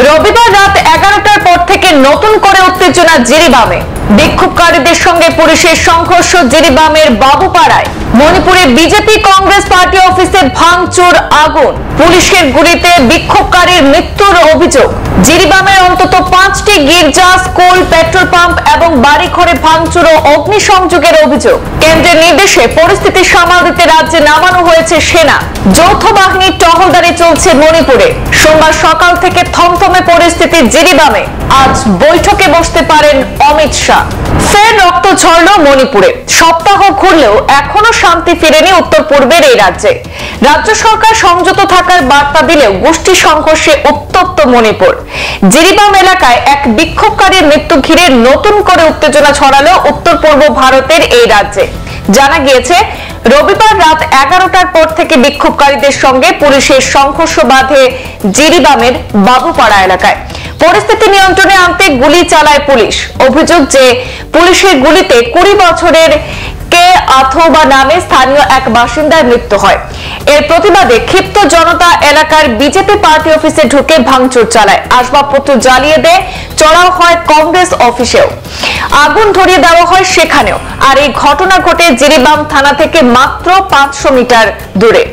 রবিবার রাত 11টার পর থেকে নতুন করে উত্তেজনা জিরিবামে। বিক্ষোভকারীদের সঙ্গে পুলিশের সংঘর্ষ জিরিবামের বাবুপাড়ায়। মণিপুরে বিজেপি কংগ্রেস পার্টি অফিসে ভাঙচুর, আগুন। পুলিশের গুলিতে বিক্ষোভকারীর মৃত্যুর অভিযোগ। জিরিবামের অন্তত 5টি গির্জা, স্কুল, পেট্রোল পাম্প এবং বাড়িঘরে ভাঙচুর ও অগ্নিসংযোগের অভিযোগ। কেন্দ্রের নির্দেশে পরিস্থিতি সামাল দিতে রাজ্যে নামানো হয়েছে সেনা। যৌথ বাহিনীর টহলদারি চলছে মণিপুরে। সোমবার সকাল থেকে থমথমে পরিস্থিতি জিরিবামে। আজ বৈঠকে বসতে পারেন অমিত শাহ। ফের রক্ত ঝরল মণিপুরে। সপ্তাহ ঘুরলেও এখনো শান্তি ফিরেনি উত্তর পূর্বের এই রাজ্যে। রাজ্য সরকার সংযত থাকার বার্তা দিলেও গোষ্ঠী সংঘর্ষে উত্তপ্ত মণিপুর। জিরিবাম এলাকায় এক বিক্ষোভকারীর মৃত্যু ঘিরে নতুন করে উত্তেজনা ছড়ালো উত্তর পূর্ব ভারতের এই রাজ্যে। জানা গিয়েছে, রবিবার রাত 11টার পর থেকে বিক্ষোভকারীদের সঙ্গে পুলিশের সংঘর্ষ বাধে জিরিবামের বাবুপাড়া এলাকায়। পরিস্থিতি নিয়ন্ত্রণে আনতে গুলি চালায় পুলিশ। অভিযোগ যে পুলিশের গুলিতে 20 বছরের কে অথবা নামে স্থানীয় এক বাসিন্দার মৃত্যু হয়। এর প্রতিবাদে ক্ষিপ্ত জনতা এলাকার বিজেপি পার্টি অফিসে ঢুকে ভাঙচুর চালায়। আসবাবপত্র জ্বালিয়ে দেয়, চড়াও হয় কংগ্রেস অফিসেও। আগুন ধরিয়ে দেওয়া হয় সেখানেও। আর এই ঘটনা ঘটে জিরিবাম থানা থেকে মাত্র 500 মিটার দূরে।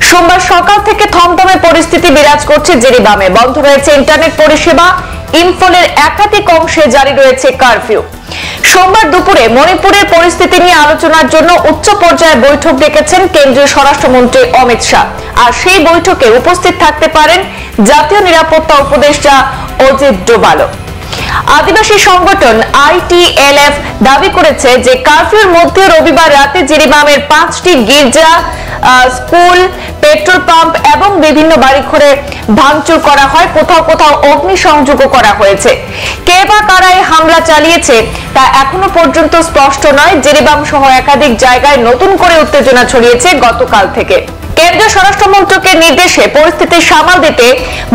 সোমবার সকাল থেকে থমথমে পরিস্থিতি বিরাজ করছে জিরিবামে। বন্ধ রয়েছে ইন্টারনেট পরিষেবা। ইম্ফলের একাধিক অংশে জারি রয়েছে কারফিউ। সোমবার দুপুরে মণিপুরের পরিস্থিতি নিয়ে আলোচনার জন্য উচ্চ পর্যায়ে বৈঠক ডেকেছেন কেন্দ্রীয় স্বরাষ্ট্রমন্ত্রী অমিত শাহ। আর সেই বৈঠকে উপস্থিত থাকতে পারেন জাতীয় নিরাপত্তা উপদেষ্টা অজিত ডোভাল। আদিবাসী সংগঠন ITLF দাবি করেছে যে কারফিউর মধ্যে রবিবার রাতে জিরিবামের 5টি গির্জা, স্কুল, পেট্রোল পাম্প এবং বিভিন্ন বাড়িঘরে ভাঙচুর করা হয়। কোথাও কোথাও অগ্নিসংযোগও করা হয়েছে। কে বা কারা এই হামলা চালিয়েছে তা এখনো পর্যন্ত স্পষ্ট নয়। জিরিবাম সহ একাধিক জায়গায় নতুন করে উত্তেজনা ছড়িয়েছে গতকাল থেকে। কেন্দ্রীয় স্বরাষ্ট্র মন্ত্রকের নির্দেশে পরিস্থিতি সামাল দিতে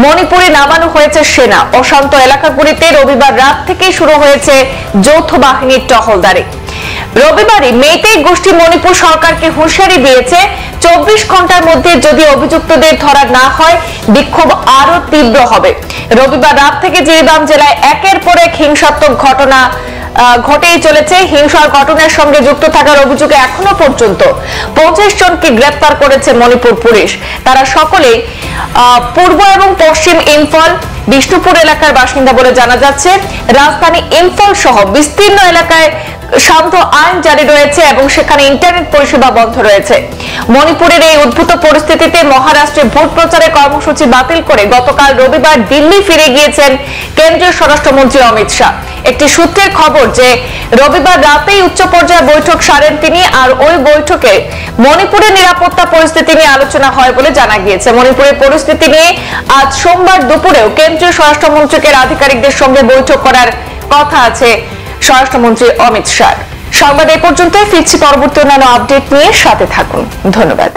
মণিপুরে নামানো হয়েছে সেনা। অশান্ত এলাকাগুলিতে রবিবার রাত থেকে শুরু হয়েছে যৌথ বাহিনীর টহলদারি। রবিবারই মেইতেই গোষ্ঠী মণিপুর সরকারকে হুঁশিয়ারি দিয়েছে, 24 ঘন্টার মধ্যে যদি অভিযুক্তদের ধরা না হয় বিক্ষোভ আরো তীব্র হবে। রবিবার রাত থেকে জিরিবাম জেলায় একের পর এক হিংসাত্মক ঘটনা ঘটেই চলেছে। হিংসার ঘটনার সঙ্গে যুক্ত থাকার অভিযোগে এখনো পর্যন্ত 25 জনকে গ্রেপ্তার করেছে মণিপুর পুলিশ। তারা সকলেই পূর্ব এবং পশ্চিম ইম্ফল, বিষ্ণুপুর এলাকার বাসিন্দা বলে জানা যাচ্ছে। রাজধানী ইম্ফল সহ বিস্তীর্ণ এলাকায় শান্ত আইন জারি রয়েছে এবং সেখানে ইন্টারনেট পরিষেবা বন্ধ রয়েছে। মণিপুরের এই উদ্ভূত পরিস্থিতিতে মহারাষ্ট্রে ভোট প্রচারের কর্মসূচি বাতিল করে গতকাল রবিবার দিল্লি ফিরে গিয়েছেন কেন্দ্রীয় স্বরাষ্ট্রমন্ত্রী অমিত শাহ। একটি সূত্রের খবর যে রবিবার রাতেই উচ্চ পর্যায়ে বৈঠক সারেন তিনি। আর ওই বৈঠকে মণিপুরের নিরাপত্তা পরিস্থিতি নিয়ে আলোচনা হয় বলে জানা গিয়েছে। মণিপুরের পরিস্থিতি নিয়ে আজ সোমবার দুপুরেও কেন্দ্রীয় স্বরাষ্ট্রমন্ত্রকের আধিকারিকদের সঙ্গে বৈঠক করার কথা আছে স্বরাষ্ট্রমন্ত্রী অমিত শাহ। সংবাদ এই পর্যন্ত। ফিরছি পরবর্তী অন্যান্য আপডেট নিয়ে, সাথে থাকুন। ধন্যবাদ।